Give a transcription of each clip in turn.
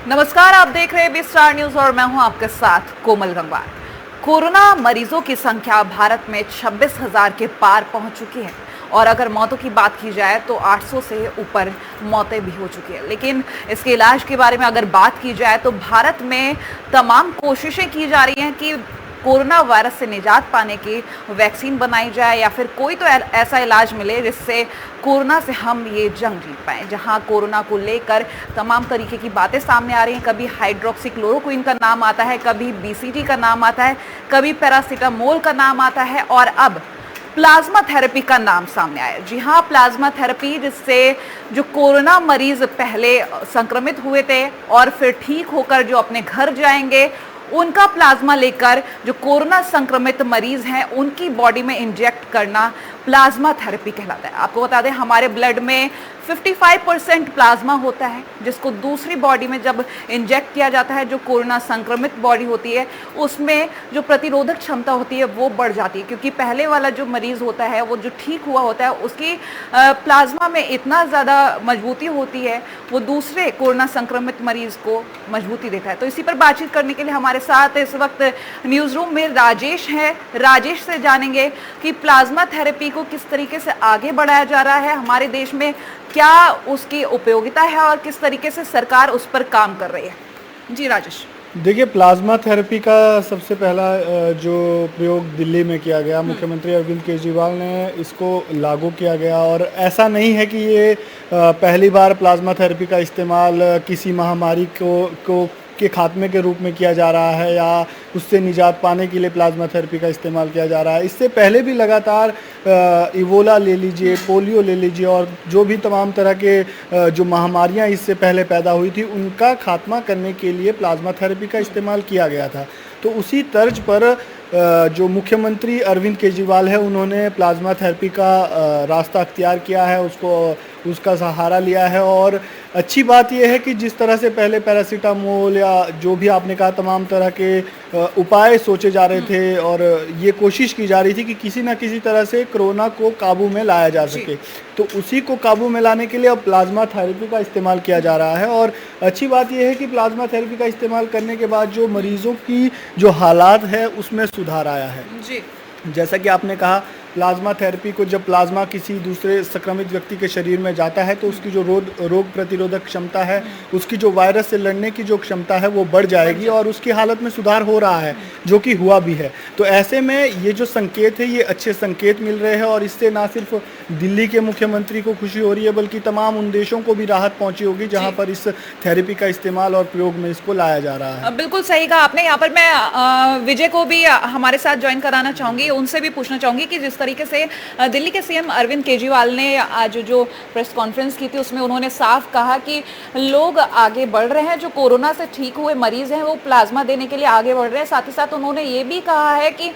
नमस्कार, आप देख रहे हैं बी स्टार न्यूज और मैं हूं आपके साथ कोमल गंगवार। कोरोना मरीजों की संख्या भारत में 26,000 के पार पहुंच चुकी है और अगर मौतों की बात की जाए तो 800 से ऊपर मौतें भी हो चुकी है। लेकिन इसके इलाज के बारे में अगर बात की जाए तो भारत में तमाम कोशिशें की जा रही हैं कि कोरोना वायरस से निजात पाने की वैक्सीन बनाई जाए या फिर कोई तो ऐसा इलाज मिले जिससे कोरोना से हम ये जंग जीत पाएं। जहां कोरोना को लेकर तमाम तरीके की बातें सामने आ रही हैं। कभी हाइड्रोक्सीक्लोरोक्विन का नाम आता है, कभी बीसीजी का नाम आता है, कभी पैरासीटामोल का नाम आता है और अब प्लाज्मा थेरेपी का नाम सामने आया। जी हाँ, प्लाज्मा थेरेपी, जिससे जो कोरोना मरीज पहले संक्रमित हुए थे और फिर ठीक होकर जो अपने घर जाएंगे, उनका प्लाज्मा लेकर जो कोरोना संक्रमित मरीज हैं उनकी बॉडी में इंजेक्ट करना प्लाज्मा थेरेपी कहलाता है। आपको बता दें, हमारे ब्लड में 55% प्लाज्मा होता है, जिसको दूसरी बॉडी में जब इंजेक्ट किया जाता है, जो कोरोना संक्रमित बॉडी होती है उसमें जो प्रतिरोधक क्षमता होती है वो बढ़ जाती है, क्योंकि पहले वाला जो मरीज होता है, वो जो ठीक हुआ होता है, उसकी प्लाज्मा में इतना ज़्यादा मजबूती होती है, वो दूसरे कोरोना संक्रमित मरीज को मजबूती देता है। तो इसी पर बातचीत करने के लिए हमारे साथ इस वक्त न्यूज़ रूम में राजेश हैं। राजेश से जानेंगे कि प्लाज्मा थेरेपी को किस तरीके से आगे बढ़ाया जा रहा है, हमारे देश में क्या उसकी उपयोगिता है और किस तरीके से सरकार उस पर काम कर रही है। जी राजेश। देखिए, प्लाज्मा थेरेपी का सबसे पहला जो प्रयोग दिल्ली में किया गया, मुख्यमंत्री अरविंद केजरीवाल ने इसको लागू किया गया। और ऐसा नहीं है कि ये पहली बार प्लाज्मा थेरेपी का इस्तेमाल किसी महामारी को के खात्मे के रूप में किया जा रहा है या उससे निजात पाने के लिए प्लाज्मा थेरेपी का इस्तेमाल किया जा रहा है। इससे पहले भी लगातार इबोला ले लीजिए, पोलियो ले लीजिए और जो भी तमाम तरह के जो महामारियां इससे पहले पैदा हुई थी, उनका खात्मा करने के लिए प्लाज्मा थेरेपी का इस्तेमाल किया गया था। तो उसी तर्ज पर जो मुख्यमंत्री अरविंद केजरीवाल है, उन्होंने प्लाज्मा थेरेपी का रास्ता अख्तियार किया है, उसका सहारा लिया है। और अच्छी बात यह है कि जिस तरह से पहले पैरासीटामोल या जो भी आपने कहा तमाम तरह के उपाय सोचे जा रहे थे और ये कोशिश की जा रही थी कि किसी न किसी तरह से कोरोना को काबू में लाया जा सके, तो उसी को काबू में लाने के लिए अब प्लाज्मा थेरेपी का इस्तेमाल किया जा रहा है। और अच्छी बात यह है कि प्लाज्मा थेरेपी का इस्तेमाल करने के बाद जो मरीजों की जो हालात है उसमें सुधार आया है। जी। जैसा कि आपने कहा, प्लाज्मा थेरेपी को जब प्लाज्मा किसी दूसरे संक्रमित व्यक्ति के शरीर में जाता है तो उसकी जो रोग प्रतिरोधक क्षमता है, उसकी जो वायरस से लड़ने की जो क्षमता है वो बढ़ जाएगी और उसकी हालत में सुधार हो रहा है, जो कि हुआ भी है। तो ऐसे में ये जो संकेत है, ये अच्छे संकेत मिल रहे हैं और इससे ना सिर्फ दिल्ली के मुख्यमंत्री को खुशी हो रही है बल्कि तमाम उन देशों को भी राहत पहुंची होगी जहाँ पर इस थेरेपी का इस्तेमाल और प्रयोग में इसको लाया जा रहा है। बिल्कुल सही कहा आपने। यहाँ पर मैं विजय को भी हमारे साथ ज्वाइन कराना चाहूंगी, उनसे भी पूछना चाहूंगी कि जिस तरीके से दिल्ली के सीएम अरविंद केजरीवाल ने आज जो प्रेस कॉन्फ्रेंस की थी उसमें उन्होंने साफ कहा कि लोग आगे बढ़ रहे हैं, जो कोरोना से ठीक हुए मरीज हैं वो प्लाज्मा देने के लिए आगे बढ़ रहे हैं। साथ ही साथ उन्होंने ये भी कहा है कि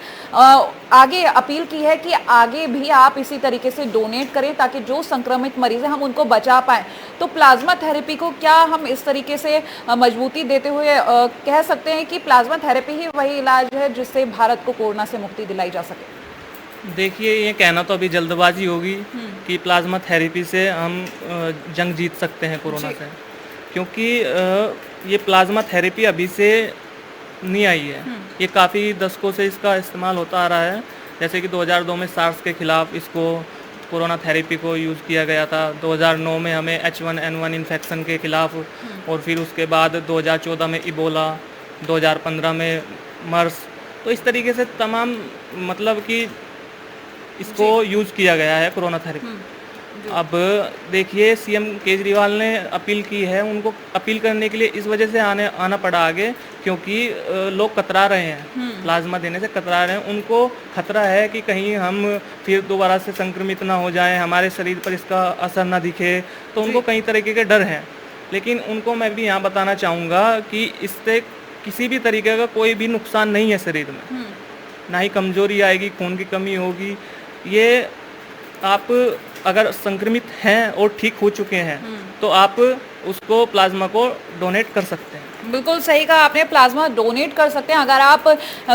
आगे अपील की है कि आगे भी आप इसी तरीके से डोनेट करें ताकि जो संक्रमित मरीज हैं हम उनको बचा पाएं। तो प्लाज्मा थेरेपी को क्या हम इस तरीके से मजबूती देते हुए कह सकते हैं कि प्लाज्मा थेरेपी ही वही इलाज है जिससे भारत को कोरोना से मुक्ति दिलाई जा सके? देखिए, ये कहना तो अभी जल्दबाजी होगी कि प्लाज्मा थेरेपी से हम जंग जीत सकते हैं कोरोना से, क्योंकि ये प्लाज्मा थेरेपी अभी से नहीं आई है। ये काफ़ी दशकों से इसका इस्तेमाल होता आ रहा है। जैसे कि 2002 में सार्स के खिलाफ इसको कोरोना थेरेपी को यूज़ किया गया था, 2009 में हमें H1N1 इन्फेक्शन के खिलाफ, और फिर उसके बाद 2014 में इबोला, 2015 में मर्स। तो इस तरीके से तमाम मतलब कि इसको यूज़ किया गया है कोरोना थेरेपी। अब देखिए, सीएम केजरीवाल ने अपील की है, उनको अपील करने के लिए इस वजह से आना पड़ा आगे क्योंकि लोग कतरा रहे हैं, प्लाज्मा देने से कतरा रहे हैं। उनको खतरा है कि कहीं हम फिर दोबारा से संक्रमित ना हो जाएं, हमारे शरीर पर इसका असर ना दिखे, तो उनको कई तरीके के डर हैं। लेकिन उनको मैं भी यहाँ बताना चाहूँगा कि इससे किसी भी तरीके का कोई भी नुकसान नहीं है शरीर में, ना ही कमजोरी आएगी, खून की कमी होगी। ये आप अगर संक्रमित हैं और ठीक हो चुके हैं तो आप उसको प्लाज्मा को डोनेट कर सकते हैं। बिल्कुल सही कहा आपने, प्लाज्मा डोनेट कर सकते हैं। अगर आप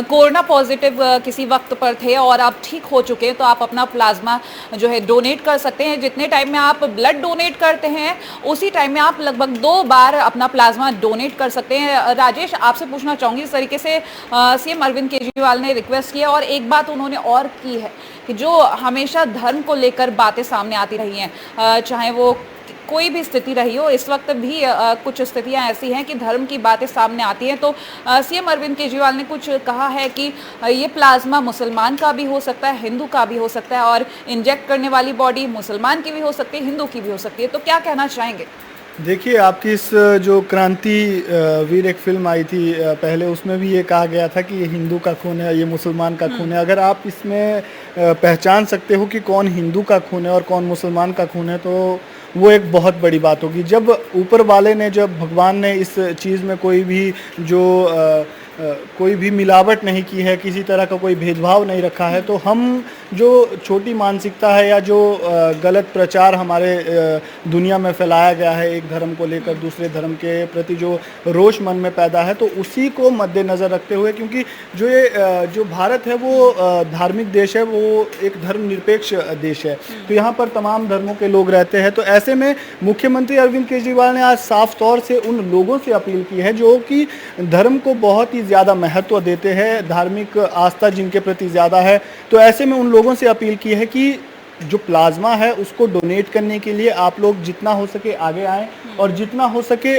कोरोना पॉजिटिव किसी वक्त पर थे और आप ठीक हो चुके हैं तो आप अपना प्लाज्मा जो है डोनेट कर सकते हैं। जितने टाइम में आप ब्लड डोनेट करते हैं उसी टाइम में आप लगभग 2 बार अपना प्लाज्मा डोनेट कर सकते हैं। राजेश, आपसे पूछना चाहूँगी, इस तरीके से सीएम अरविंद केजरीवाल ने रिक्वेस्ट किया और एक बात उन्होंने और की है कि जो हमेशा धर्म को लेकर बातें सामने आती रही हैं, चाहे वो कोई भी स्थिति रही हो, इस वक्त भी कुछ स्थितियां ऐसी हैं कि धर्म की बातें सामने आती हैं। तो सीएम अरविंद केजरीवाल ने कुछ कहा है कि ये प्लाज्मा मुसलमान का भी हो सकता है, हिंदू का भी हो सकता है, और इंजेक्ट करने वाली बॉडी मुसलमान की भी हो सकती है, हिंदू की भी हो सकती है। तो क्या कहना चाहेंगे? देखिए, आपकी इस जो क्रांति वीर एक फिल्म आई थी पहले, उसमें भी ये कहा गया था कि ये हिंदू का खून है, ये मुसलमान का खून है। अगर आप इसमें पहचान सकते हो कि कौन हिंदू का खून है और कौन मुसलमान का खून है तो वो एक बहुत बड़ी बात होगी। जब ऊपर वाले ने, जब भगवान ने इस चीज़ में कोई भी मिलावट नहीं की है, किसी तरह का कोई भेदभाव नहीं रखा है, तो हम जो छोटी मानसिकता है या जो गलत प्रचार हमारे दुनिया में फैलाया गया है एक धर्म को लेकर दूसरे धर्म के प्रति जो रोष मन में पैदा है, तो उसी को मद्देनज़र रखते हुए, क्योंकि जो भारत है वो धार्मिक देश है, वो एक धर्मनिरपेक्ष देश है, तो यहाँ पर तमाम धर्मों के लोग रहते हैं। तो ऐसे में मुख्यमंत्री अरविंद केजरीवाल ने आज साफ तौर से उन लोगों से अपील की है जो कि धर्म को बहुत ही ज़्यादा महत्व देते हैं, धार्मिक आस्था जिनके प्रति ज़्यादा है। तो ऐसे में उन लोगों से अपील की है कि जो प्लाज्मा है उसको डोनेट करने के लिए आप लोग जितना हो सके आगे आएँ और जितना हो सके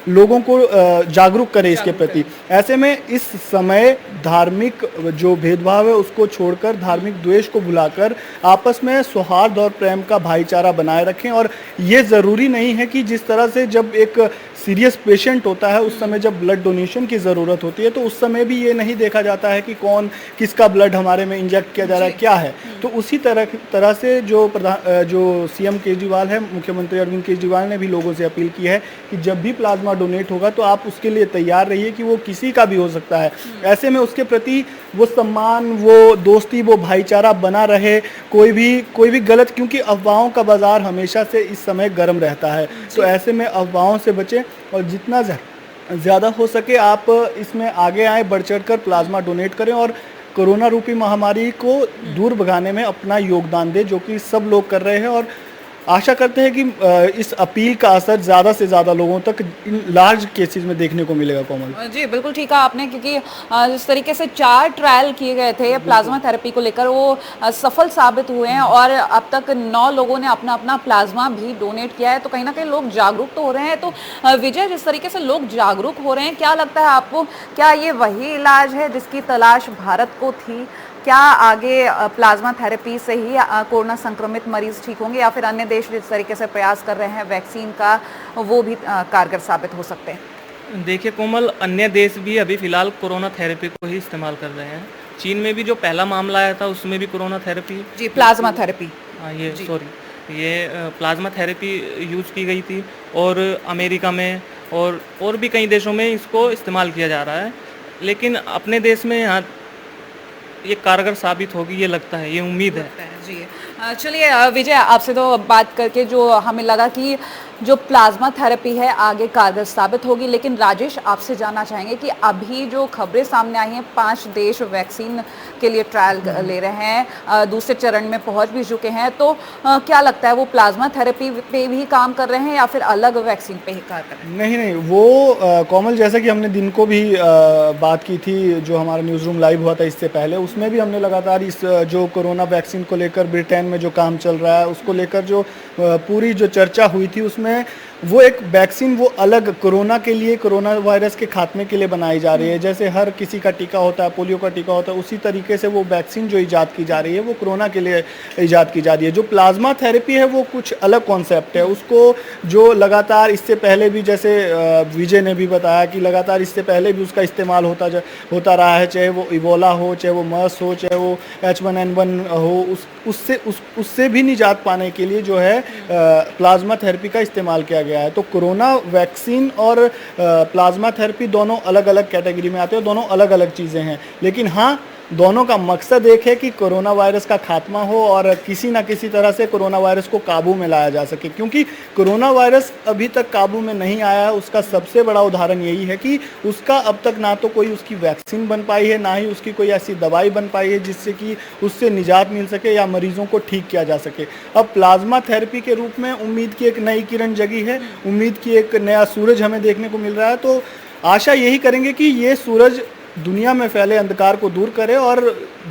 लोगों को जागरूक करें इसके प्रति। ऐसे में इस समय धार्मिक जो भेदभाव है उसको छोड़कर, धार्मिक द्वेष को भुलाकर आपस में सौहार्द और प्रेम का भाईचारा बनाए रखें। और ये ज़रूरी नहीं है कि जिस तरह से जब एक सीरियस पेशेंट होता है उस समय जब ब्लड डोनेशन की ज़रूरत होती है तो उस समय भी ये नहीं देखा जाता है कि कौन किसका ब्लड हमारे में इंजेक्ट किया जा रहा है, क्या है। तो उसी तरह से जो सीएम केजरीवाल है, मुख्यमंत्री अरविंद केजरीवाल ने भी लोगों से अपील की है कि जब भी प्लाज्मा डोनेट होगा तो आप उसके लिए तैयार रहिए कि वो किसी का भी हो सकता है। ऐसे में उसके प्रति वो सम्मान, वो दोस्ती, वो भाईचारा बना रहे, कोई भी गलत, क्योंकि अफवाहों का बाज़ार हमेशा से इस समय गर्म रहता है। तो ऐसे में अफवाहों से बचें और जितना ज़्यादा हो सके आप इसमें आगे आए, बढ़ चढ़ कर प्लाज्मा डोनेट करें और कोरोना रूपी महामारी को दूर भगाने में अपना योगदान दें, जो कि सब लोग कर रहे हैं। और आशा करते हैं कि इस अपील का असर ज़्यादा से ज़्यादा लोगों तक इन लार्ज केसेस में देखने को मिलेगा। कोमल जी बिल्कुल ठीक कहा आपने, क्योंकि जिस तरीके से 4 ट्रायल किए गए थे प्लाज्मा थेरेपी को लेकर, वो सफल साबित हुए हैं और अब तक 9 लोगों ने अपना अपना प्लाज्मा भी डोनेट किया है। तो कहीं ना कहीं लोग जागरूक तो हो रहे हैं। तो विजय, जिस तरीके से लोग जागरूक हो रहे हैं, क्या लगता है आपको, क्या ये वही इलाज है जिसकी तलाश भारत को थी? क्या आगे प्लाज्मा थेरेपी से ही कोरोना संक्रमित मरीज ठीक होंगे, या फिर अन्य देश जिस तरीके से प्रयास कर रहे हैं वैक्सीन का, वो भी कारगर साबित हो सकते हैं? देखिए कोमल, अन्य देश भी अभी फिलहाल कोरोना थेरेपी को ही इस्तेमाल कर रहे हैं। चीन में भी जो पहला मामला आया था उसमें भी कोरोना थेरेपी, जी प्लाज्मा थेरेपी, ये प्लाज्मा थेरेपी यूज की गई थी। और अमेरिका में और भी कई देशों में इसको इस्तेमाल किया जा रहा है, लेकिन अपने देश में यहाँ ये कारगर साबित होगी, ये लगता है, ये उम्मीद है। जी चलिए विजय, आपसे तो बात करके जो हमें लगा कि जो प्लाज्मा थेरेपी है आगे कारगर साबित होगी, लेकिन राजेश, आपसे जानना चाहेंगे कि अभी जो खबरें सामने आई हैं, 5 देश वैक्सीन के लिए ट्रायल ले रहे हैं, दूसरे चरण में पहुंच भी चुके हैं, तो क्या लगता है वो प्लाज्मा थेरेपी पे भी काम कर रहे हैं या फिर अलग वैक्सीन पे ही कार्य कर रहे हैं? नहीं, वो कोमल, जैसा कि हमने दिन को भी बात की थी, जो हमारा न्यूज़ रूम लाइव हुआ था इससे पहले, उसमें भी हमने लगातार इस जो कोरोना वैक्सीन को लेकर ब्रिटेन में जो काम चल रहा है उसको लेकर जो पूरी जो चर्चा हुई थी, उसमें वो एक वैक्सीन वो अलग कोरोना के लिए, कोरोना वायरस के खात्मे के लिए बनाई जा रही है। जैसे हर किसी का टीका होता है, पोलियो का टीका होता है, उसी तरीके से वो वैक्सीन जो इजाद की जा रही है वो कोरोना के लिए इजाद की जा रही है। जो प्लाज्मा थेरेपी है वो कुछ अलग कॉन्सेप्ट है। उसको जो लगातार इससे पहले भी, जैसे विजय ने भी बताया कि लगातार इससे पहले भी उसका इस्तेमाल होता रहा है, चाहे वो इबोला हो, चाहे वो मर्स हो, चाहे वो H1N1 हो, उससे भी निजात पाने के लिए जो है प्लाज्मा थेरेपी का इस्तेमाल किया गया है। तो कोरोना वैक्सीन और प्लाज्मा थेरेपी दोनों अलग अलग कैटेगरी में आते हैं, दोनों अलग अलग चीज़ें हैं। लेकिन हाँ, दोनों का मकसद एक है कि कोरोना वायरस का खात्मा हो और किसी ना किसी तरह से कोरोना वायरस को काबू में लाया जा सके, क्योंकि कोरोना वायरस अभी तक काबू में नहीं आया है। उसका सबसे बड़ा उदाहरण यही है कि उसका अब तक ना तो कोई उसकी वैक्सीन बन पाई है, ना ही उसकी कोई ऐसी दवाई बन पाई है जिससे कि उससे निजात मिल सके या मरीजों को ठीक किया जा सके। अब प्लाज्मा थेरेपी के रूप में उम्मीद की एक नई किरण जगी है, उम्मीद की एक नया सूरज हमें देखने को मिल रहा है। तो आशा यही करेंगे कि ये सूरज दुनिया में फैले अंधकार को दूर करे और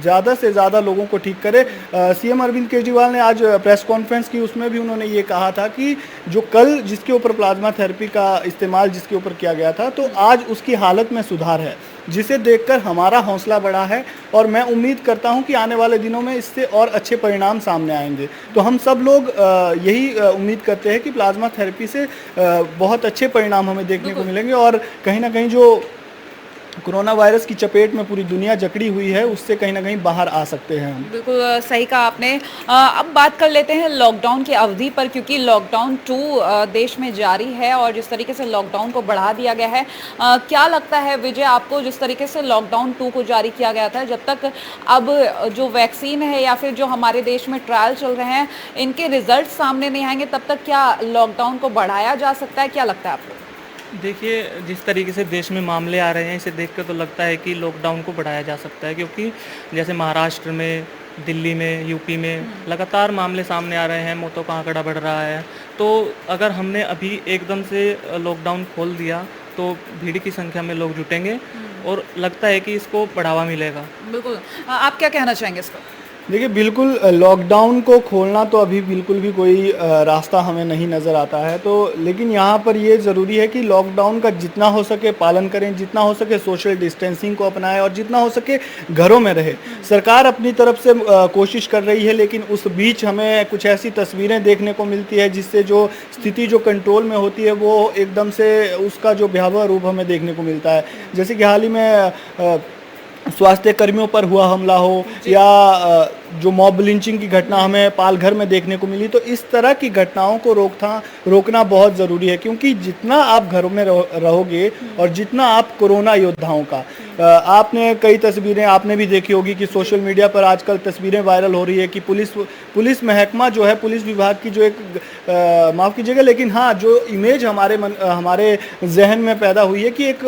ज़्यादा से ज़्यादा लोगों को ठीक करे। सीएम अरविंद केजरीवाल ने आज प्रेस कॉन्फ्रेंस की, उसमें भी उन्होंने ये कहा था कि जो कल जिसके ऊपर प्लाज्मा थेरेपी का इस्तेमाल जिसके ऊपर किया गया था, तो आज उसकी हालत में सुधार है, जिसे देखकर हमारा हौसला बढ़ा है और मैं उम्मीद करता हूं कि आने वाले दिनों में इससे और अच्छे परिणाम सामने आएंगे। तो हम सब लोग यही उम्मीद करते हैं कि प्लाज्मा थेरेपी से बहुत अच्छे परिणाम हमें देखने को मिलेंगे और कहीं ना कहीं जो कोरोना वायरस की चपेट में पूरी दुनिया जकड़ी हुई है, उससे कहीं ना कहीं बाहर आ सकते हैं हम। बिल्कुल सही कहा आपने। अब बात कर लेते हैं लॉकडाउन की अवधि पर, क्योंकि लॉकडाउन 2 देश में जारी है और जिस तरीके से लॉकडाउन को बढ़ा दिया गया है, क्या लगता है विजय आपको, जिस तरीके से लॉकडाउन 2 को जारी किया गया था, जब तक अब जो वैक्सीन है या फिर जो हमारे देश में ट्रायल चल रहे हैं इनके रिजल्ट सामने नहीं आएंगे, तब तक क्या लॉकडाउन को बढ़ाया जा सकता है? क्या लगता है आपको? देखिए, जिस तरीके से देश में मामले आ रहे हैं, इसे देख कर तो लगता है कि लॉकडाउन को बढ़ाया जा सकता है, क्योंकि जैसे महाराष्ट्र में, दिल्ली में, यूपी में लगातार मामले सामने आ रहे हैं, मौतों का आंकड़ा बढ़ रहा है। तो अगर हमने अभी एकदम से लॉकडाउन खोल दिया तो भीड़ की संख्या में लोग जुटेंगे और लगता है कि इसको बढ़ावा मिलेगा। बिल्कुल। आप क्या कहना चाहेंगे इस पर? देखिए, बिल्कुल लॉकडाउन को खोलना तो अभी बिल्कुल भी कोई रास्ता हमें नहीं नज़र आता है। तो लेकिन यहाँ पर ये ज़रूरी है कि लॉकडाउन का जितना हो सके पालन करें, जितना हो सके सोशल डिस्टेंसिंग को अपनाएं और जितना हो सके घरों में रहे। सरकार अपनी तरफ से कोशिश कर रही है, लेकिन उस बीच हमें कुछ ऐसी तस्वीरें देखने को मिलती है जिससे जो स्थिति जो कंट्रोल में होती है वो एकदम से उसका जो भयावह रूप हमें देखने को मिलता है। जैसे कि हाल ही में स्वास्थ्य कर्मियों पर हुआ हमला हो या जो मॉब लिंचिंग की घटना हमें पालघर में देखने को मिली, तो इस तरह की घटनाओं को रोकना बहुत ज़रूरी है, क्योंकि जितना आप घरों में रहोगे और जितना आप कोरोना योद्धाओं का, आपने कई तस्वीरें आपने भी देखी होगी कि सोशल मीडिया पर आजकल तस्वीरें वायरल हो रही है कि पुलिस महकमा जो है, पुलिस विभाग की जो एक माफ़ कीजिएगा, लेकिन हाँ, जो इमेज हमारे जहन में पैदा हुई है कि एक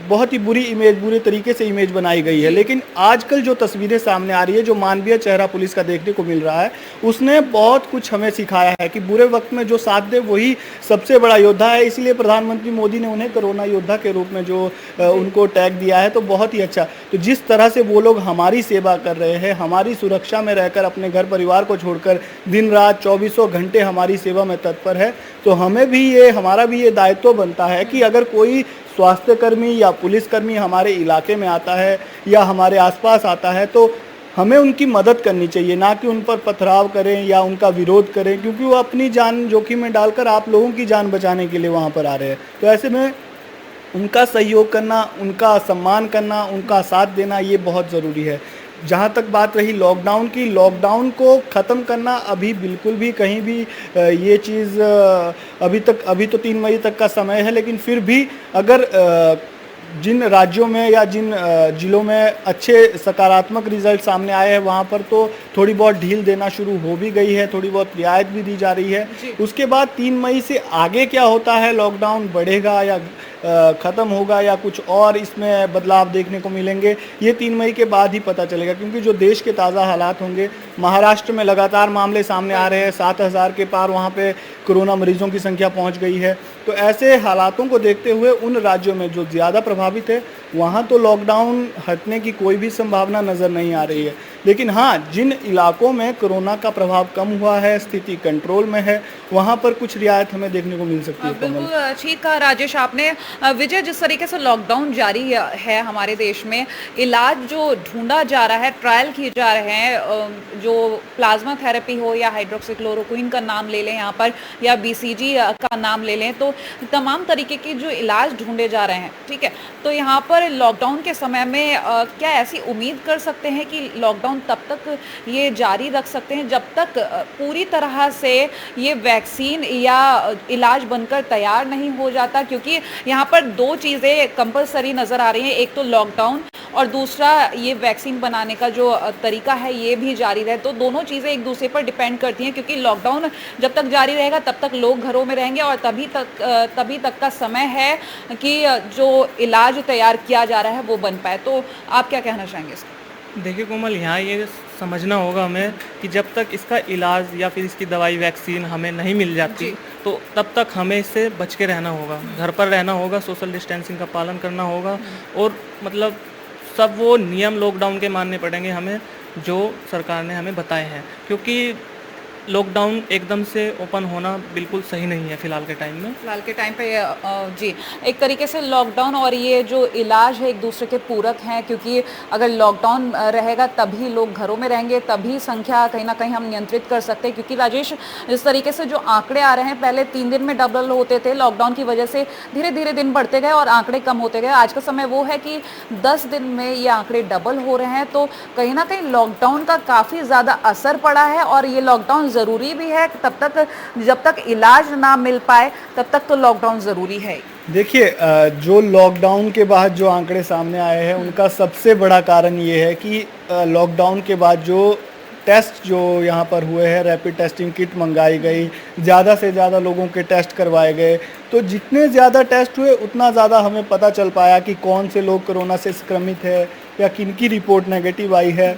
बहुत ही बुरी तरीके से इमेज बनाई गई है। लेकिन आजकल जो तस्वीरें सामने आ रही है, जो मानवीय चेहरा पुलिस का देखने को मिल रहा है, उसने बहुत कुछ हमें सिखाया है कि बुरे वक्त में जो साथ दे वही सबसे बड़ा योद्धा है। इसीलिए प्रधानमंत्री मोदी ने उन्हें कोरोना योद्धा के रूप में जो उनको टैग दिया है, तो बहुत ही अच्छा। तो जिस तरह से वो लोग हमारी सेवा कर रहे हैं, हमारी सुरक्षा में रहकर अपने घर परिवार को छोड़कर दिन रात 24 घंटे हमारी सेवा में तत्पर है, तो हमारा भी ये दायित्व बनता है कि अगर कोई स्वास्थ्यकर्मी या पुलिसकर्मी हमारे इलाके में आता है या हमारे आसपास आता है, तो हमें उनकी मदद करनी चाहिए, ना कि उन पर पथराव करें या उनका विरोध करें, क्योंकि वो अपनी जान जोखिम में डालकर आप लोगों की जान बचाने के लिए वहाँ पर आ रहे हैं। तो ऐसे में उनका सहयोग करना, उनका सम्मान करना, उनका साथ देना, ये बहुत ज़रूरी है। जहाँ तक बात रही लॉकडाउन की, लॉकडाउन को ख़त्म करना अभी बिल्कुल भी कहीं भी ये चीज़ अभी तो 3 मई तक का समय है, लेकिन फिर भी अगर जिन राज्यों में या जिन जिलों में अच्छे सकारात्मक रिजल्ट सामने आए हैं, वहाँ पर तो थोड़ी बहुत ढील देना शुरू हो भी गई है, थोड़ी बहुत रियायत भी दी जा रही है। उसके बाद 3 मई से आगे क्या होता है, लॉकडाउन बढ़ेगा या ख़त्म होगा या कुछ और इसमें बदलाव देखने को मिलेंगे, ये 3 मई के बाद ही पता चलेगा, क्योंकि जो देश के ताज़ा हालात होंगे, महाराष्ट्र में लगातार मामले सामने आ रहे हैं, 7,000 के पार वहाँ पे कोरोना मरीजों की संख्या पहुँच गई है। तो ऐसे हालातों को देखते हुए उन राज्यों में जो ज़्यादा प्रभावित है, वहाँ तो लॉकडाउन हटने की कोई भी संभावना नज़र नहीं आ रही है। लेकिन हाँ, जिन इलाकों में कोरोना का प्रभाव कम हुआ है, स्थिति कंट्रोल में है, वहाँ पर कुछ रियायत हमें देखने को मिल सकती है। बिल्कुल ठीक कहा राजेश आपने। विजय, जिस तरीके से लॉकडाउन जारी है हमारे देश में, इलाज जो ढूंढा जा रहा है, ट्रायल किए जा रहे हैं, जो प्लाज्मा थेरेपी हो या हाइड्रोक्सीक्लोरोक्विन का नाम ले लें यहाँ पर, या BCG का नाम ले लें, तो तमाम तरीके के जो इलाज ढूंढे जा रहे हैं, ठीक है। तो यहाँ पर लॉकडाउन के समय में क्या ऐसी उम्मीद कर सकते हैं कि लॉकडाउन तब तक ये जारी रख सकते हैं जब तक पूरी तरह से ये वैक्सीन या इलाज बनकर तैयार नहीं हो जाता? क्योंकि यहाँ पर 2 चीज़ें कंपलसरी नज़र आ रही हैं, एक तो लॉकडाउन और दूसरा ये वैक्सीन बनाने का जो तरीका है ये भी जारी रहे, तो दोनों चीज़ें एक दूसरे पर डिपेंड करती हैं, क्योंकि लॉकडाउन जब तक जारी रहेगा तब तक लोग घरों में रहेंगे और तभी तक का समय है कि जो इलाज तैयार किया जा रहा है वो बन पाए। तो आप क्या कहना चाहेंगे इसको? देखिए कोमल, यहाँ ये समझना होगा हमें कि जब तक इसका इलाज या फिर इसकी दवाई वैक्सीन हमें नहीं मिल जाती तो तब तक हमें इससे बच के रहना होगा, घर पर रहना होगा, सोशल डिस्टेंसिंग का पालन करना होगा और मतलब सब वो नियम लॉकडाउन के मानने पड़ेंगे हमें जो सरकार ने हमें बताए हैं, क्योंकि लॉकडाउन एकदम से ओपन होना बिल्कुल सही नहीं है फ़िलहाल के टाइम में। फिलहाल के टाइम पे जी, एक तरीके से लॉकडाउन और ये जो इलाज है एक दूसरे के पूरक हैं, क्योंकि अगर लॉकडाउन रहेगा तभी लोग घरों में रहेंगे, तभी संख्या कहीं ना कहीं हम नियंत्रित कर सकते हैं। क्योंकि राजेश, जिस तरीके से जो आंकड़े आ रहे हैं, पहले 3 दिन में डबल होते थे, लॉकडाउन की वजह से धीरे धीरे दिन बढ़ते गए और आंकड़े कम होते गए। आज का समय वो है कि 10 दिन में ये आंकड़े डबल हो रहे हैं, तो कहीं ना कहीं लॉकडाउन का काफ़ी ज़्यादा असर पड़ा है और ये लॉकडाउन ज़रूरी भी है। तब तक जब तक इलाज ना मिल पाए तब तक तो लॉकडाउन ज़रूरी है। देखिए, जो लॉकडाउन के बाद जो आंकड़े सामने आए हैं उनका सबसे बड़ा कारण ये है कि लॉकडाउन के बाद जो टेस्ट जो यहाँ पर हुए हैं, रैपिड टेस्टिंग किट मंगाई गई, ज़्यादा से ज़्यादा लोगों के टेस्ट करवाए गए, तो जितने ज़्यादा टेस्ट हुए उतना ज़्यादा हमें पता चल पाया कि कौन से लोग कोरोना से संक्रमित है या किनकी रिपोर्ट नेगेटिव आई है।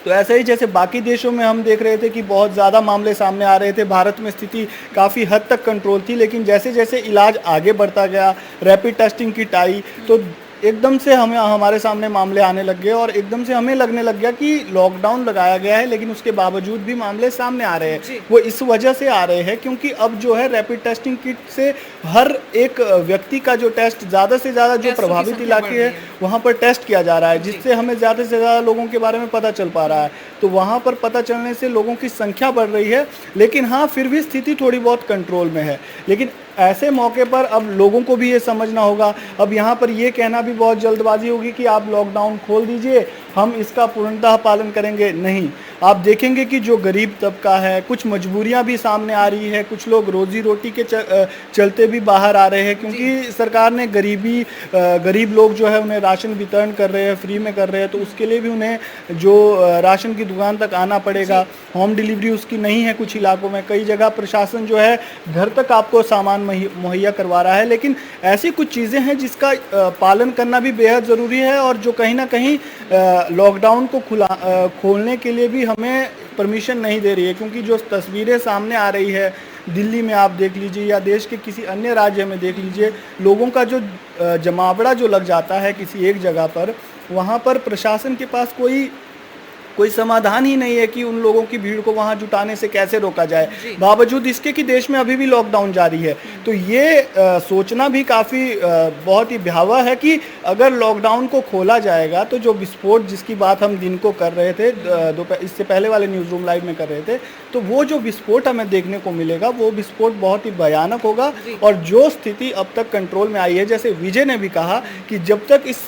तो ऐसे ही जैसे बाकी देशों में हम देख रहे थे कि बहुत ज़्यादा मामले सामने आ रहे थे, भारत में स्थिति काफ़ी हद तक कंट्रोल थी, लेकिन जैसे जैसे इलाज आगे बढ़ता गया, रैपिड टेस्टिंग किट आई, तो एकदम से हमारे सामने मामले आने लग गए और एकदम से हमें लगने लग गया कि लॉकडाउन लगाया गया है लेकिन उसके बावजूद भी मामले सामने आ रहे हैं। वो इस वजह से आ रहे हैं क्योंकि अब जो है रैपिड टेस्टिंग किट से हर एक व्यक्ति का जो टेस्ट ज़्यादा से ज़्यादा जो प्रभावित इलाके है वहाँ पर टेस्ट किया जा रहा है, जिससे हमें ज़्यादा से ज़्यादा लोगों के बारे में पता चल पा रहा है। तो वहाँ पर पता चलने से लोगों की संख्या बढ़ रही है, लेकिन हाँ फिर भी स्थिति थोड़ी बहुत कंट्रोल में है। लेकिन ऐसे मौके पर अब लोगों को भी ये समझना होगा, अब यहाँ पर ये कहना भी बहुत जल्दबाजी होगी कि आप लॉकडाउन खोल दीजिए, हम इसका पूर्णतः पालन करेंगे, नहीं। आप देखेंगे कि जो गरीब तबका है, कुछ मजबूरियां भी सामने आ रही है, कुछ लोग रोजी रोटी के चलते भी बाहर आ रहे हैं, क्योंकि सरकार ने गरीब लोग जो है उन्हें राशन वितरण कर रहे हैं, फ्री में कर रहे हैं, तो उसके लिए भी उन्हें जो राशन की दुकान तक आना पड़ेगा। होम डिलीवरी उसकी नहीं है कुछ इलाकों में, कई जगह प्रशासन जो है घर तक आपको सामान मुहैया करवा रहा है, लेकिन ऐसी कुछ चीज़ें हैं जिसका पालन करना भी बेहद ज़रूरी है और जो कहीं ना कहीं लॉकडाउन को खोलने के लिए भी हमें परमिशन नहीं दे रही है। क्योंकि जो तस्वीरें सामने आ रही है, दिल्ली में आप देख लीजिए या देश के किसी अन्य राज्य में देख लीजिए, लोगों का जो जमावड़ा जो लग जाता है किसी एक जगह पर, वहाँ पर प्रशासन के पास कोई समाधान ही नहीं है कि उन लोगों की भीड़ को वहां जुटाने से कैसे रोका जाए, बावजूद इसके कि देश में अभी भी लॉकडाउन जारी है। तो ये सोचना भी काफ़ी बहुत ही भयावह है कि अगर लॉकडाउन को खोला जाएगा तो जो विस्फोट जिसकी बात हम दिन को कर रहे थे, इससे पहले वाले न्यूज़ रूम लाइव में कर रहे थे, तो वो जो विस्फोट हमें देखने को मिलेगा वो विस्फोट बहुत ही भयानक होगा। और जो स्थिति अब तक कंट्रोल में आई है, जैसे विजय ने भी कहा कि जब तक इस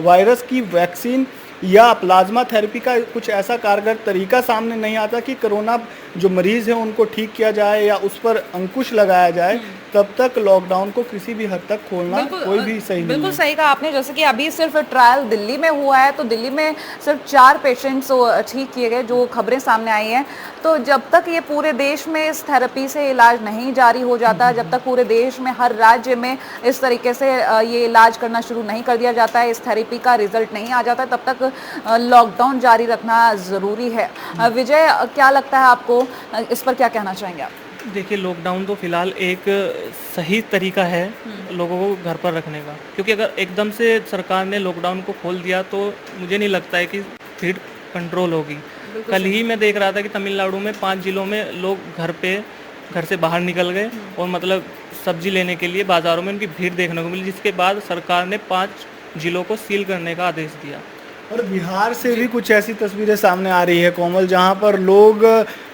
वायरस की वैक्सीन या प्लाज्मा थेरेपी का कुछ ऐसा कारगर तरीका सामने नहीं आता कि कोरोना जो मरीज है उनको ठीक किया जाए या उस पर अंकुश लगाया जाए, तब तक लॉकडाउन को किसी भी हद तक खोलना कोई भी सही नहीं है। बिल्कुल सही कहा आपने। जैसे कि अभी सिर्फ ट्रायल दिल्ली में हुआ है, तो दिल्ली में सिर्फ 4 पेशेंट्स ठीक किए गए, जो खबरें सामने आई हैं। तो जब तक ये पूरे देश में इस थेरेपी से इलाज नहीं जारी हो जाता, जब तक पूरे देश में हर राज्य में इस तरीके से ये इलाज करना शुरू नहीं कर दिया जाता है, इस थेरेपी का रिजल्ट नहीं आ जाता, तब तक लॉकडाउन जारी रखना ज़रूरी है। विजय, क्या लगता है आपको, इस पर क्या कहना चाहेंगे आप? देखिए, लॉकडाउन तो फिलहाल एक सही तरीका है लोगों को घर पर रखने का, क्योंकि अगर एकदम से सरकार ने लॉकडाउन को खोल दिया तो मुझे नहीं लगता है कि भीड़ कंट्रोल होगी। कल ही मैं देख रहा था कि तमिलनाडु में 5 जिलों में लोग घर से बाहर निकल गए और मतलब सब्जी लेने के लिए बाज़ारों में उनकी भीड़ देखने को मिली, जिसके बाद सरकार ने 5 जिलों को सील करने का आदेश दिया। और बिहार से भी कुछ ऐसी तस्वीरें सामने आ रही है कोमल, जहां पर लोग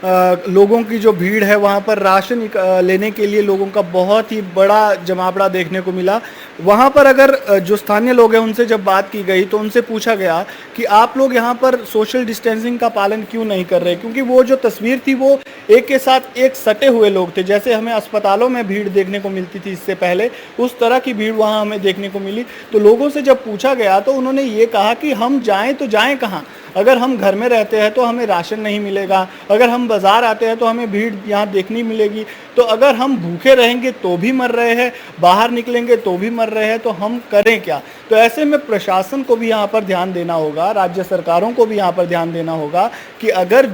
लोगों की जो भीड़ है वहाँ पर राशन लेने के लिए लोगों का बहुत ही बड़ा जमावड़ा देखने को मिला। वहाँ पर अगर जो स्थानीय लोग हैं उनसे जब बात की गई तो उनसे पूछा गया कि आप लोग यहाँ पर सोशल डिस्टेंसिंग का पालन क्यों नहीं कर रहे, क्योंकि वो जो तस्वीर थी वो एक के साथ एक सटे हुए लोग थे। जैसे हमें अस्पतालों में भीड़ देखने को मिलती थी इससे पहले, उस तरह की भीड़ वहाँ हमें देखने को मिली। तो लोगों से जब पूछा गया तो उन्होंने ये कहा कि हम जाएं तो जाएं कहाँ, अगर हम घर में रहते हैं तो हमें राशन नहीं मिलेगा, अगर हम बाज़ार आते हैं तो हमें भीड़ यहाँ देखनी मिलेगी, तो अगर हम भूखे रहेंगे तो भी मर रहे हैं, बाहर निकलेंगे तो भी मर रहे हैं, तो हम करें क्या। तो ऐसे में प्रशासन को भी यहाँ पर ध्यान देना होगा, राज्य सरकारों को भी यहाँ पर ध्यान देना होगा कि अगर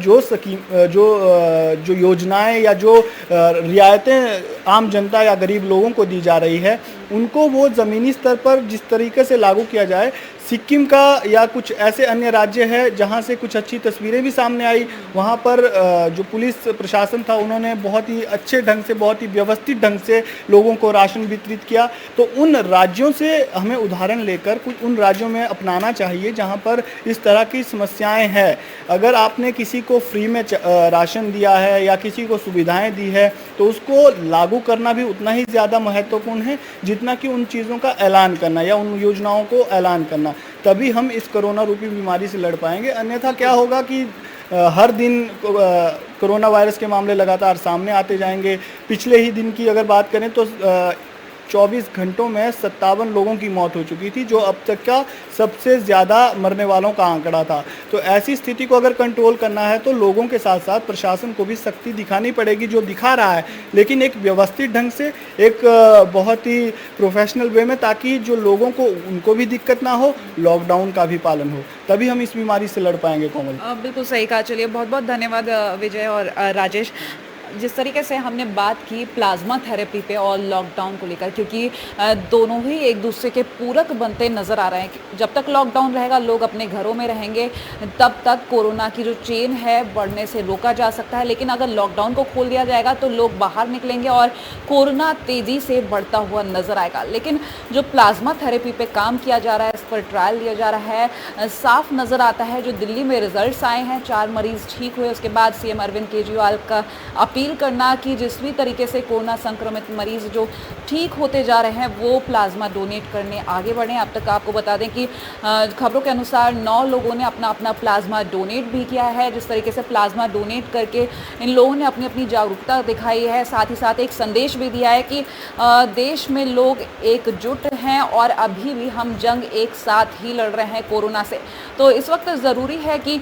जो योजनाएं या जो रियायतें आम जनता या गरीब लोगों को दी जा रही है उनको वो ज़मीनी स्तर पर जिस तरीके से लागू किया जाए। सिक्किम का या कुछ ऐसे अन्य राज्य है जहाँ से कुछ अच्छी तस्वीरें भी सामने आई, वहाँ पर जो पुलिस प्रशासन था उन्होंने बहुत ही अच्छे ढंग से, बहुत ही व्यवस्थित ढंग से लोगों को राशन वितरित किया। तो उन राज्यों से हमें उदाहरण लेकर कुछ उन राज्यों में अपनाना चाहिए जहाँ पर इस तरह की समस्याएं हैं। अगर आपने किसी को फ्री में राशन दिया है या किसी को सुविधाएं दी है तो उसको लागू करना भी उतना ही ज़्यादा महत्वपूर्ण है जितना कि उन चीज़ों का ऐलान करना या उन योजनाओं को ऐलान करना। तभी हम इस कोरोना रूपी बीमारी से लड़ पाएंगे। अन्यथा क्या होगा कि हर दिन कोरोना वायरस के मामले लगातार सामने आते जाएंगे। पिछले ही दिन की अगर बात करें तो 24 घंटों में 57 लोगों की मौत हो चुकी थी, जो अब तक का सबसे ज़्यादा मरने वालों का आंकड़ा था। तो ऐसी स्थिति को अगर कंट्रोल करना है तो लोगों के साथ साथ प्रशासन को भी सख्ती दिखानी पड़ेगी, जो दिखा रहा है, लेकिन एक व्यवस्थित ढंग से, एक बहुत ही प्रोफेशनल वे में, ताकि जो लोगों को उनको भी दिक्कत ना हो, लॉकडाउन का भी पालन हो। तभी हम इस बीमारी से लड़ पाएंगे। कोमल, बिल्कुल सही कहा। चलिए, बहुत बहुत धन्यवाद विजय और राजेश। जिस तरीके से हमने बात की प्लाज्मा थेरेपी पे और लॉकडाउन को लेकर, क्योंकि दोनों ही एक दूसरे के पूरक बनते नज़र आ रहे हैं। जब तक लॉकडाउन रहेगा, लोग अपने घरों में रहेंगे, तब तक कोरोना की जो चेन है बढ़ने से रोका जा सकता है। लेकिन अगर लॉकडाउन को खोल दिया जाएगा तो लोग बाहर निकलेंगे और कोरोना तेज़ी से बढ़ता हुआ नज़र आएगा। लेकिन जो प्लाज्मा थेरेपी पे काम किया जा रहा है, इस पर ट्रायल लिया जा रहा है, साफ नज़र आता है। जो दिल्ली में रिजल्ट्स आए हैं, 4 मरीज़ ठीक हुए, उसके बाद सीएम अरविंद केजरीवाल का अपील करना कि जिस भी तरीके से कोरोना संक्रमित मरीज जो ठीक होते जा रहे हैं वो प्लाज्मा डोनेट करने आगे बढ़े। अब तक आपको बता दें कि खबरों के अनुसार 9 लोगों ने अपना अपना प्लाज्मा डोनेट भी किया है। जिस तरीके से प्लाज्मा डोनेट करके इन लोगों ने अपनी अपनी जागरूकता दिखाई है, साथ ही साथ एक संदेश भी दिया है कि देश में लोग एकजुट हैं और अभी भी हम जंग एक साथ ही लड़ रहे हैं कोरोना से। तो इस वक्त ज़रूरी है कि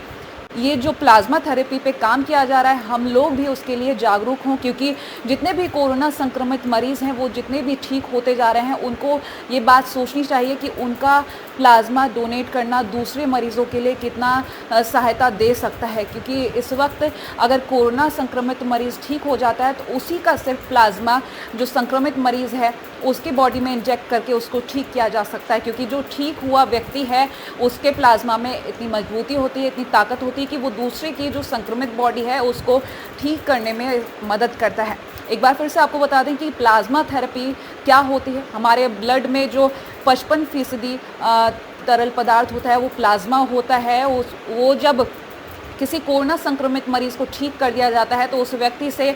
ये जो प्लाज्मा थेरेपी पे काम किया जा रहा है, हम लोग भी उसके लिए जागरूक हों, क्योंकि जितने भी कोरोना संक्रमित मरीज़ हैं वो जितने भी ठीक होते जा रहे हैं, उनको ये बात सोचनी चाहिए कि उनका प्लाज्मा डोनेट करना दूसरे मरीज़ों के लिए कितना सहायता दे सकता है। क्योंकि इस वक्त अगर कोरोना संक्रमित मरीज़ ठीक हो जाता है तो उसी का सिर्फ प्लाज्मा जो संक्रमित मरीज़ है उसके बॉडी में इंजेक्ट करके उसको ठीक किया जा सकता है। क्योंकि जो ठीक हुआ व्यक्ति है उसके प्लाज्मा में इतनी मजबूती होती है, इतनी ताकत होती है कि वो दूसरे की जो संक्रमित बॉडी है उसको ठीक करने में मदद करता है। एक बार फिर से आपको बता दें कि प्लाज्मा थेरेपी क्या होती है। हमारे ब्लड में जो 55% तरल पदार्थ होता है वो प्लाज्मा होता है। वो जब किसी कोरोना संक्रमित मरीज़ को ठीक कर दिया जाता है तो उस व्यक्ति से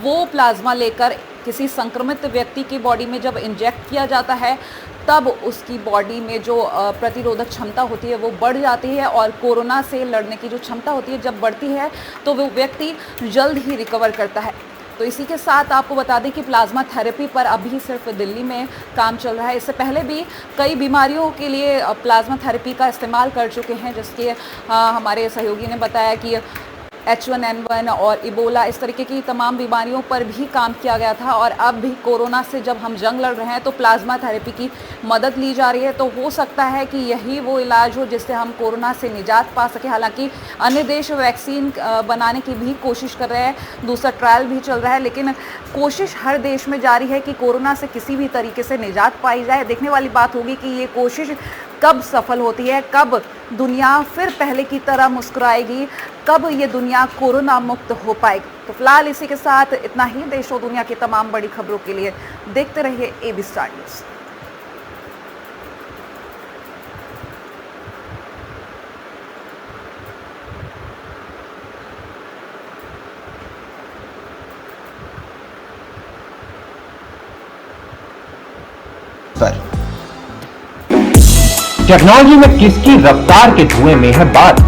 वो प्लाज्मा लेकर किसी संक्रमित व्यक्ति की बॉडी में जब इंजेक्ट किया जाता है तब उसकी बॉडी में जो प्रतिरोधक क्षमता होती है वो बढ़ जाती है और कोरोना से लड़ने की जो क्षमता होती है जब बढ़ती है तो वो व्यक्ति जल्द ही रिकवर करता है। तो इसी के साथ आपको बता दें कि प्लाज्मा थेरेपी पर अभी सिर्फ दिल्ली में काम चल रहा है। इससे पहले भी कई बीमारियों के लिए प्लाज्मा थेरेपी का इस्तेमाल कर चुके हैं, जिसके हमारे सहयोगी ने बताया कि H1N1 और इबोला, इस तरीके की तमाम बीमारियों पर भी काम किया गया था। और अब भी कोरोना से जब हम जंग लड़ रहे हैं तो प्लाज्मा थेरेपी की मदद ली जा रही है। तो हो सकता है कि यही वो इलाज हो जिससे हम कोरोना से निजात पा सके। हालांकि अन्य देश वैक्सीन बनाने की भी कोशिश कर रहे हैं, दूसरा ट्रायल भी चल रहा है, लेकिन कोशिश हर देश में जारी है कि कोरोना से किसी भी तरीके से निजात पाई जाए। देखने वाली बात होगी कि ये कोशिश कब सफल होती है, कब दुनिया फिर पहले की तरह मुस्कुराएगी, कब ये दुनिया कोरोना मुक्त हो पाएगी। तो फिलहाल इसी के साथ इतना ही। देश और दुनिया की तमाम बड़ी खबरों के लिए देखते रहिए AB स्टार न्यूज़। पर। टेक्नोलॉजी में किसकी रफ्तार के धुएं में है बात,